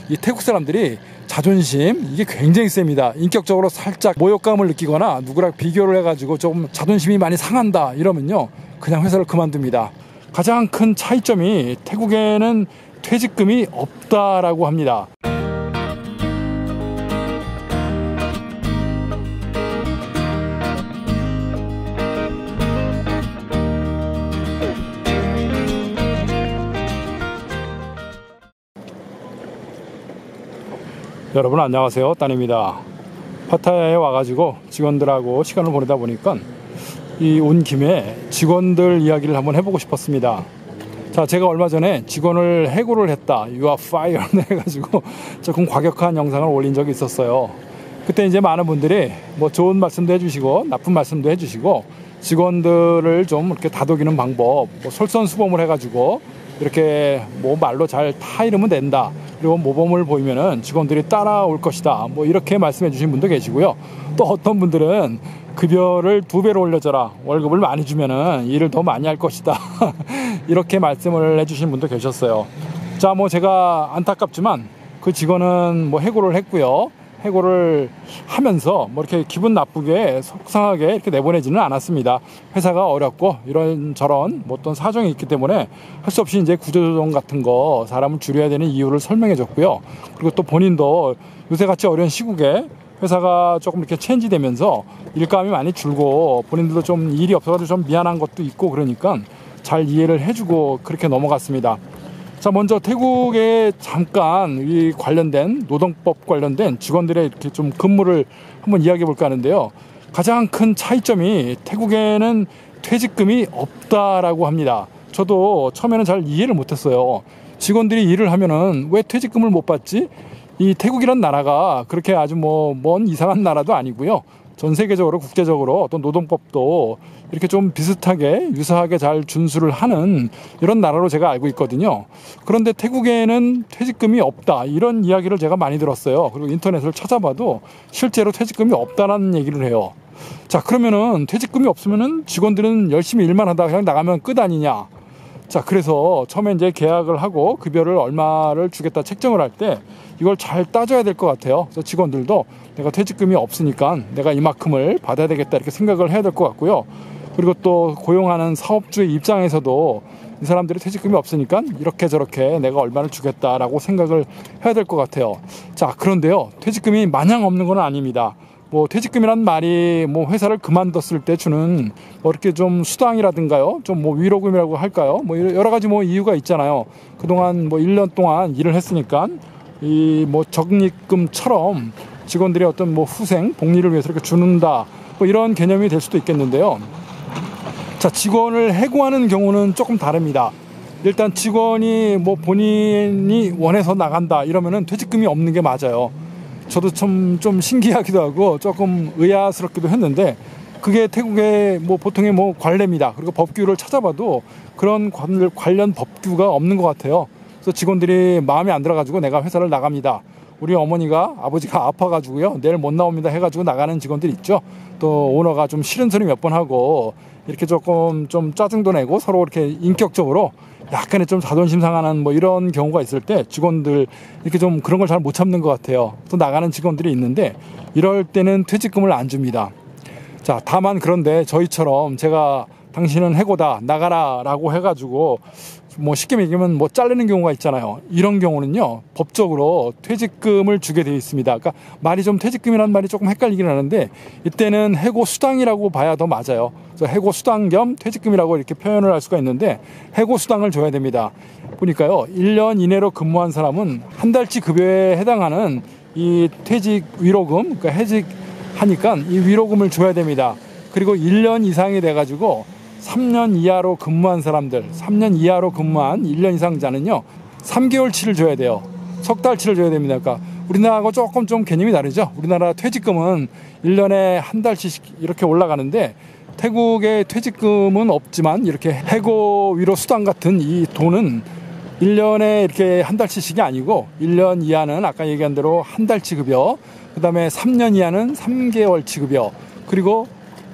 이 태국 사람들이 자존심 이게 굉장히 셉니다. 인격적으로 살짝 모욕감을 느끼거나 누구랑 비교를 해가지고 좀 자존심이 많이 상한다 이러면요 그냥 회사를 그만둡니다. 가장 큰 차이점이 태국에는 퇴직금이 없다라고 합니다. 여러분 안녕하세요, 따입니다. 파타야에 와가지고 직원들하고 시간을 보내다 보니까 온 김에 직원들 이야기를 한번 해보고 싶었습니다. 자, 제가 얼마 전에 직원을 해고를 했다, You are fired 해가지고 조금 과격한 영상을 올린 적이 있었어요. 그때 이제 많은 분들이 뭐 좋은 말씀도 해주시고 나쁜 말씀도 해주시고 직원들을 좀 이렇게 다독이는 방법, 뭐 솔선수범을 해가지고 이렇게 뭐 말로 잘 타이르면 된다, 그리고 모범을 보이면은 직원들이 따라올 것이다, 뭐 이렇게 말씀해 주신 분도 계시고요. 또 어떤 분들은 급여를 2배로 올려줘라, 월급을 많이 주면은 일을 더 많이 할 것이다 이렇게 말씀을 해주신 분도 계셨어요. 자, 뭐 제가 안타깝지만 그 직원은 뭐 해고를 했고요. 해고를 하면서 뭐 이렇게 기분 나쁘게 속상하게 이렇게 내보내지는 않았습니다. 회사가 어렵고 이런저런 뭐 어떤 사정이 있기 때문에 할 수 없이 이제 구조조정 같은 거 사람을 줄여야 되는 이유를 설명해 줬고요. 그리고 또 본인도 요새같이 어려운 시국에 회사가 조금 이렇게 체인지되면서 일감이 많이 줄고 본인들도 좀 일이 없어가지고 좀 미안한 것도 있고 그러니까 잘 이해를 해주고 그렇게 넘어갔습니다. 자, 먼저 태국에 잠깐 이 관련된 노동법 관련된 직원들의 이렇게 좀 근무를 한번 이야기해 볼까 하는데요. 가장 큰 차이점이 태국에는 퇴직금이 없다라고 합니다. 저도 처음에는 잘 이해를 못했어요. 직원들이 일을 하면은 왜 퇴직금을 못 받지? 이 태국이란 나라가 그렇게 아주 뭐 먼 이상한 나라도 아니고요. 전 세계적으로 국제적으로 어떤 노동법도 이렇게 좀 비슷하게 유사하게 잘 준수를 하는 이런 나라로 제가 알고 있거든요. 그런데 태국에는 퇴직금이 없다, 이런 이야기를 제가 많이 들었어요. 그리고 인터넷을 찾아봐도 실제로 퇴직금이 없다라는 얘기를 해요. 자, 그러면은 퇴직금이 없으면은 직원들은 열심히 일만 하다가 그냥 나가면 끝 아니냐. 자, 그래서 처음에 이제 계약을 하고 급여를 얼마를 주겠다 책정을 할 때 이걸 잘 따져야 될 것 같아요. 그래서 직원들도 내가 퇴직금이 없으니까 내가 이만큼을 받아야 되겠다 이렇게 생각을 해야 될 것 같고요. 그리고 또 고용하는 사업주의 입장에서도 이 사람들이 퇴직금이 없으니까 이렇게 저렇게 내가 얼마를 주겠다라고 생각을 해야 될 것 같아요. 자, 그런데요, 퇴직금이 마냥 없는 건 아닙니다. 뭐 퇴직금이란 말이 뭐 회사를 그만뒀을 때 주는 뭐 이렇게 좀 수당이라든가요, 좀 뭐 위로금이라고 할까요, 뭐 여러 가지 뭐 이유가 있잖아요. 그동안 뭐 1년 동안 일을 했으니까 이 뭐 적립금처럼 직원들의 어떤 뭐 후생 복리를 위해서 이렇게 주는다, 뭐 이런 개념이 될 수도 있겠는데요. 자, 직원을 해고하는 경우는 조금 다릅니다. 일단 직원이 뭐 본인이 원해서 나간다 이러면은 퇴직금이 없는 게 맞아요. 저도 좀 신기하기도 하고 조금 의아스럽기도 했는데 그게 태국의 뭐 보통의 뭐 관례입니다. 그리고 법규를 찾아봐도 그런 관련 법규가 없는 것 같아요. 그래서 직원들이 마음에 안 들어가지고 내가 회사를 나갑니다, 우리 어머니가 아버지가 아파가지고요 내일 못 나옵니다 해가지고 나가는 직원들 있죠. 또 오너가 좀 싫은 소리 몇 번 하고 이렇게 조금 좀 짜증도 내고 서로 이렇게 인격적으로 약간의 좀 자존심 상하는 뭐 이런 경우가 있을 때 직원들 이렇게 좀 그런 걸 잘 못 참는 것 같아요. 또 나가는 직원들이 있는데 이럴 때는 퇴직금을 안 줍니다. 자, 다만 그런데 저희처럼 제가 당신은 해고다 나가라 라고 해가지고 뭐 쉽게 얘기하면 뭐 자르는 경우가 있잖아요. 이런 경우는요 법적으로 퇴직금을 주게 되어 있습니다. 그러니까 말이 좀 퇴직금이라는 말이 조금 헷갈리긴 하는데 이때는 해고 수당이라고 봐야 더 맞아요. 그래서 해고 수당 겸 퇴직금이라고 이렇게 표현을 할 수가 있는데 해고 수당을 줘야 됩니다. 보니까요 1년 이내로 근무한 사람은 한 달치 급여에 해당하는 이 퇴직 위로금, 그러니까 해직하니까 이 위로금을 줘야 됩니다. 그리고 1년 이상이 돼가지고 3년 이하로 근무한 사람들, 3년 이하로 근무한 1년 이상자는요 3개월치를 줘야 돼요. 석 달치를 줘야 됩니다. 그러니까 우리나라하고 조금 좀 개념이 다르죠. 우리나라 퇴직금은 1년에 한 달씩 이렇게 올라가는데 태국의 퇴직금은 없지만 이렇게 해고 위로 수당 같은 이 돈은 1년에 이렇게 한 달치씩이 아니고 1년 이하는 아까 얘기한 대로 한 달치 급여, 그 다음에 3년 이하는 3개월치 급여, 그리고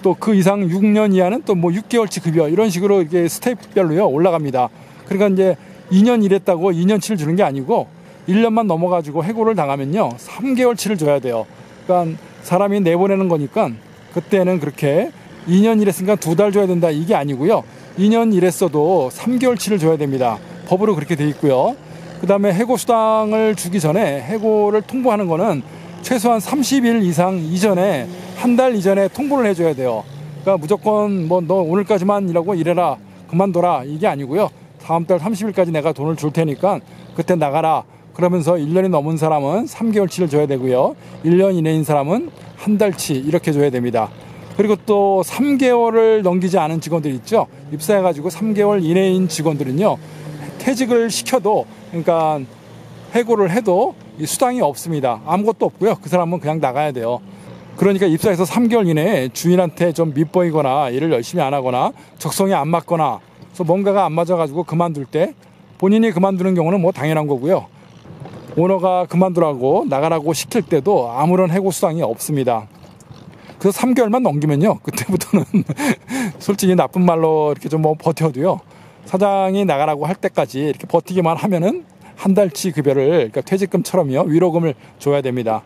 또 그 이상 6년 이하는 또 뭐 6개월치 급여, 이런 식으로 이렇게 스텝별로요 올라갑니다. 그러니까 이제 2년 일했다고 2년치를 주는 게 아니고 1년만 넘어가지고 해고를 당하면요 3개월치를 줘야 돼요. 그러니까 사람이 내보내는 거니까 그때는 그렇게 2년 일했으니까 2달 줘야 된다 이게 아니고요. 2년 일했어도 3개월치를 줘야 됩니다. 법으로 그렇게 돼 있고요. 그 다음에 해고수당을 주기 전에 해고를 통보하는 거는 최소한 30일 이상 이전에 한 달 이전에 통보를 해줘야 돼요. 그러니까 무조건 뭐 너 오늘까지만 일하고 일해라 그만둬라 이게 아니고요. 다음 달 30일까지 내가 돈을 줄 테니까 그때 나가라. 그러면서 1년이 넘은 사람은 3개월치를 줘야 되고요. 1년 이내인 사람은 한 달치 이렇게 줘야 됩니다. 그리고 또 3개월을 넘기지 않은 직원들 있죠. 입사해가지고 3개월 이내인 직원들은요. 퇴직을 시켜도 그러니까 해고를 해도 이 수당이 없습니다. 아무것도 없고요. 그 사람은 그냥 나가야 돼요. 그러니까 입사해서 3개월 이내에 주인한테 좀 밉보이거나 일을 열심히 안 하거나 적성에 안 맞거나 그래서 뭔가가 안 맞아가지고 그만둘 때 본인이 그만두는 경우는 뭐 당연한 거고요. 오너가 그만두라고 나가라고 시킬 때도 아무런 해고 수당이 없습니다. 그래서 3개월만 넘기면요. 그때부터는 솔직히 나쁜 말로 이렇게 좀 뭐 버텨도요. 사장이 나가라고 할 때까지 이렇게 버티기만 하면은 한 달치 급여를 그러니까 퇴직금처럼요. 위로금을 줘야 됩니다.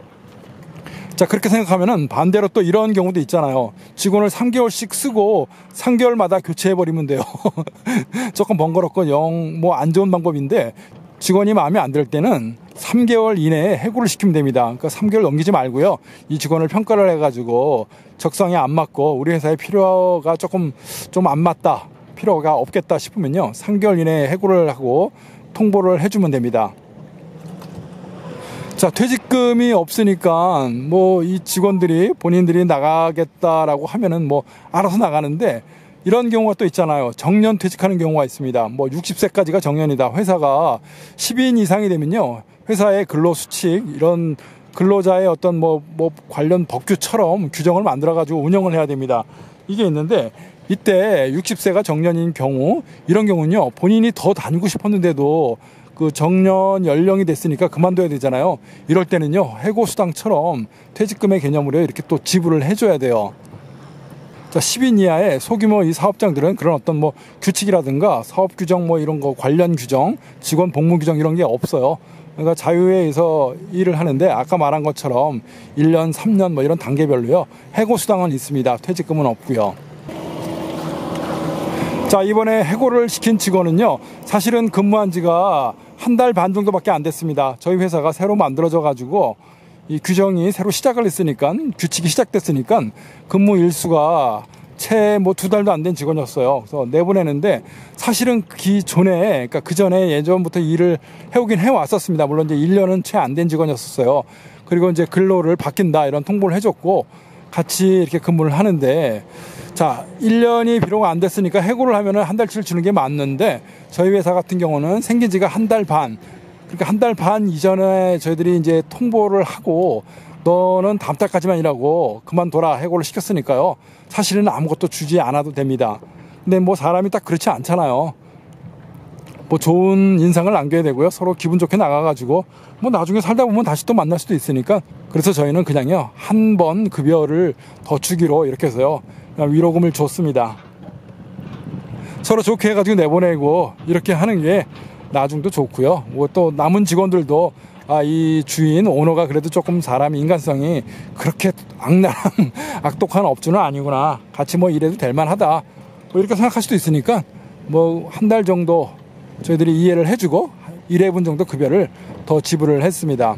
자, 그렇게 생각하면은 반대로 또 이런 경우도 있잖아요. 직원을 3개월씩 쓰고 3개월마다 교체해버리면 돼요. 조금 번거롭고 영 뭐 안 좋은 방법인데 직원이 마음에 안 들 때는 3개월 이내에 해고를 시키면 됩니다. 그러니까 3개월 넘기지 말고요. 이 직원을 평가를 해가지고 적성에 안 맞고 우리 회사의 필요가 조금 좀 안 맞다. 필요가 없겠다 싶으면요. 3개월 이내에 해고를 하고 통보를 해주면 됩니다. 자, 퇴직금이 없으니까 뭐 이 직원들이 본인들이 나가겠다라고 하면은 뭐 알아서 나가는데 이런 경우가 또 있잖아요. 정년 퇴직하는 경우가 있습니다. 뭐 60세까지가 정년이다. 회사가 10인 이상이 되면요. 회사의 근로수칙 이런 근로자의 어떤 뭐 관련 법규처럼 규정을 만들어가지고 운영을 해야 됩니다. 이게 있는데 이때 60세가 정년인 경우 이런 경우는요. 본인이 더 다니고 싶었는데도 그 정년 연령이 됐으니까 그만둬야 되잖아요. 이럴 때는요. 해고수당처럼 퇴직금의 개념으로 이렇게 또 지불을 해줘야 돼요. 자, 10인 이하의 소규모 이 사업장들은 그런 어떤 뭐 규칙이라든가 사업 규정 뭐 이런 거 관련 규정, 직원 복무 규정 이런 게 없어요. 그러니까 자유에 의해서 일을 하는데 아까 말한 것처럼 1년, 3년 뭐 이런 단계별로요. 해고수당은 있습니다. 퇴직금은 없고요. 자, 이번에 해고를 시킨 직원은요. 사실은 근무한 지가 한 달 반 정도밖에 안 됐습니다. 저희 회사가 새로 만들어져 가지고 이 규정이 새로 시작을 했으니까 규칙이 시작됐으니까 근무 일수가 채 뭐 2달도 안 된 직원이었어요. 그래서 내보내는데 사실은 그러니까 그 전에 예전부터 일을 해오긴 해왔었습니다. 물론 이제 1년은 채 안 된 직원이었어요. 그리고 이제 근로를 바뀐다 이런 통보를 해줬고 같이 이렇게 근무를 하는데 자, 1년이 비록 안 됐으니까 해고를 하면은 한 달치를 주는 게 맞는데 저희 회사 같은 경우는 생긴 지가 한 달 반. 그러니까 한 달 반 이전에 저희들이 이제 통보를 하고 너는 다음 달까지만 일하고 그만둬라 해고를 시켰으니까요. 사실은 아무것도 주지 않아도 됩니다. 근데 뭐 사람이 딱 그렇지 않잖아요. 뭐 좋은 인상을 남겨야 되고요. 서로 기분 좋게 나가가지고 뭐 나중에 살다 보면 다시 또 만날 수도 있으니까 그래서 저희는 그냥요. 한 번 급여를 더 주기로 이렇게 해서요. 그냥 위로금을 줬습니다. 서로 좋게 해가지고 내보내고 이렇게 하는 게 나중도 좋고요. 뭐 또 남은 직원들도 이 주인 오너가 그래도 조금 사람 인간성이 그렇게 악랄한 악독한 업주는 아니구나. 같이 뭐 일해도 될 만하다. 뭐 이렇게 생각할 수도 있으니까 뭐 한 달 정도 저희들이 이해를 해주고 1회분 정도 급여를 더 지불을 했습니다.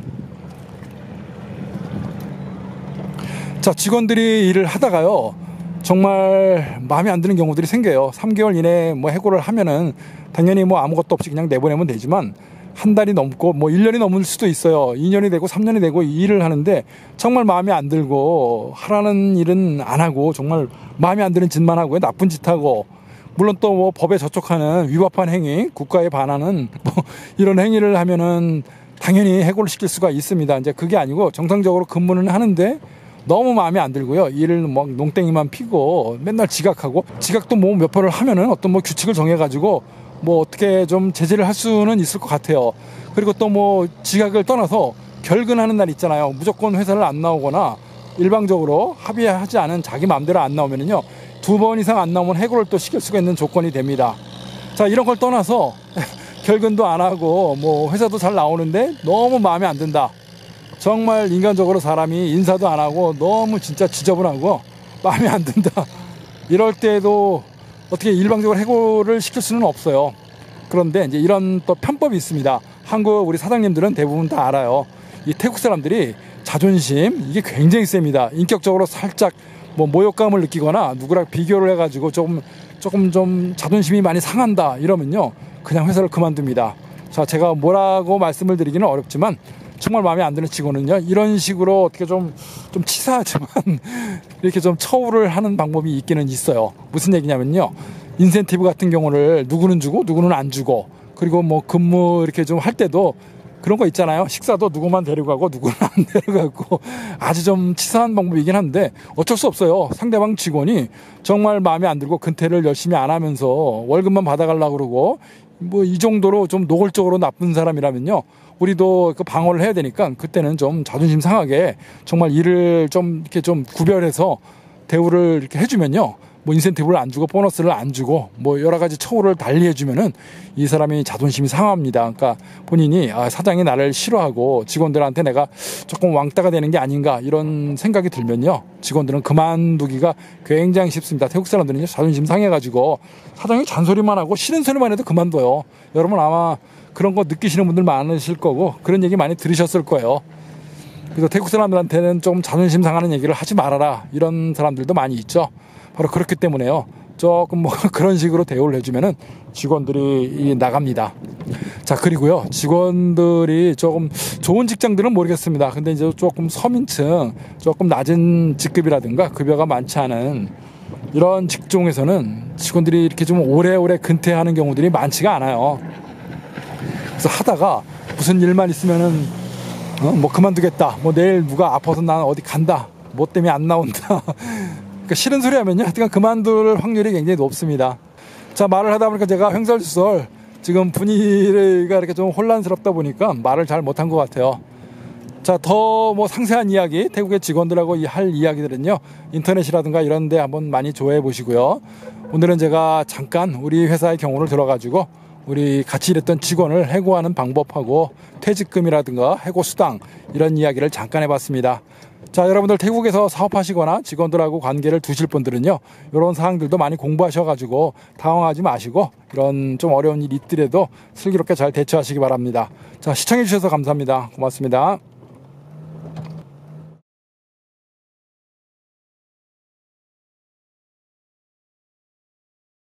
자, 직원들이 일을 하다가요. 정말 마음에 안 드는 경우들이 생겨요. 3개월 이내에 뭐 해고를 하면은 당연히 뭐 아무것도 없이 그냥 내보내면 되지만 한 달이 넘고 뭐 1년이 넘을 수도 있어요. 2년이 되고 3년이 되고 일을 하는데 정말 마음에 안 들고 하라는 일은 안 하고 정말 마음에 안 드는 짓만 하고 나쁜 짓 하고 물론 또 뭐 법에 저촉하는 위법한 행위, 국가에 반하는 뭐 이런 행위를 하면은 당연히 해고를 시킬 수가 있습니다. 이제 그게 아니고 정상적으로 근무는 하는데 너무 마음에 안 들고요. 일을 막 농땡이만 피고 맨날 지각하고 지각도 뭐 몇 번을 하면은 어떤 뭐 규칙을 정해가지고 뭐 어떻게 좀 제재를 할 수는 있을 것 같아요. 그리고 또 뭐 지각을 떠나서 결근하는 날 있잖아요. 무조건 회사를 안 나오거나 일방적으로 합의하지 않은 자기 마음대로 안 나오면은요. 2번 이상 안 나오면 해고를 또 시킬 수가 있는 조건이 됩니다. 자, 이런 걸 떠나서 결근도 안 하고 뭐 회사도 잘 나오는데 너무 마음에 안 든다. 정말 인간적으로 사람이 인사도 안 하고 너무 진짜 지저분하고 마음에 안 든다. 이럴 때에도 어떻게 일방적으로 해고를 시킬 수는 없어요. 그런데 이제 이런 또 편법이 있습니다. 한국 우리 사장님들은 대부분 다 알아요. 이 태국 사람들이 자존심 이게 굉장히 셉니다. 인격적으로 살짝 뭐 모욕감을 느끼거나 누구랑 비교를 해가지고 조금 좀 자존심이 많이 상한다 이러면요 그냥 회사를 그만둡니다. 자, 제가 뭐라고 말씀을 드리기는 어렵지만 정말 마음에 안 드는 직원은요 이런 식으로 어떻게 좀 치사하지만 이렇게 좀 처우를 하는 방법이 있기는 있어요. 무슨 얘기냐면요, 인센티브 같은 경우를 누구는 주고 누구는 안 주고, 그리고 뭐 근무 이렇게 좀 할 때도 그런 거 있잖아요. 식사도 누구만 데려가고 누구는 안 데려가고 아주 좀 치사한 방법이긴 한데 어쩔 수 없어요. 상대방 직원이 정말 마음에 안 들고 근태를 열심히 안 하면서 월급만 받아가려고 그러고 뭐 이 정도로 좀 노골적으로 나쁜 사람이라면요 우리도 그 방어를 해야 되니까 그때는 좀 자존심 상하게 정말 일을 좀 이렇게 좀 구별해서 대우를 이렇게 해주면요, 뭐 인센티브를 안 주고 보너스를 안 주고 뭐 여러 가지 처우를 달리 해주면은 이 사람이 자존심이 상합니다. 그러니까 본인이 사장이 나를 싫어하고 직원들한테 내가 조금 왕따가 되는 게 아닌가 이런 생각이 들면요 직원들은 그만두기가 굉장히 쉽습니다. 태국 사람들은요 자존심 상해가지고 사장이 잔소리만 하고 싫은 소리만 해도 그만둬요. 여러분 아마 그런 거 느끼시는 분들 많으실 거고 그런 얘기 많이 들으셨을 거예요. 그래서 태국 사람들한테는 좀 자존심 상하는 얘기를 하지 말아라 이런 사람들도 많이 있죠. 바로 그렇기 때문에요 조금 뭐 그런 식으로 대우를 해주면은 직원들이 나갑니다. 자, 그리고요 직원들이 조금 좋은 직장들은 모르겠습니다. 근데 이제 조금 서민층 조금 낮은 직급이라든가 급여가 많지 않은 이런 직종에서는 직원들이 이렇게 좀 오래오래 근태하는 경우들이 많지가 않아요. 그래서 하다가 무슨 일만 있으면은 뭐 그만두겠다, 뭐 내일 누가 아파서 나는 어디 간다, 뭐 때문에 안 나온다 그러니까 싫은 소리 하면요 하여튼 그만둘 확률이 굉장히 높습니다. 자, 말을 하다 보니까 제가 횡설수설 지금 분위기가 이렇게 좀 혼란스럽다 보니까 말을 잘 못한 것 같아요. 자, 더 뭐 상세한 이야기, 태국의 직원들하고 할 이야기들은요 인터넷이라든가 이런 데 한번 많이 조회해 보시고요. 오늘은 제가 잠깐 우리 회사의 경우를 들어가지고 우리 같이 일했던 직원을 해고하는 방법하고 퇴직금이라든가 해고수당 이런 이야기를 잠깐 해봤습니다. 자, 여러분들 태국에서 사업하시거나 직원들하고 관계를 두실 분들은요 이런 사항들도 많이 공부하셔가지고 당황하지 마시고 이런 좀 어려운 일 있더라도 슬기롭게 잘 대처하시기 바랍니다. 자, 시청해 주셔서 감사합니다. 고맙습니다.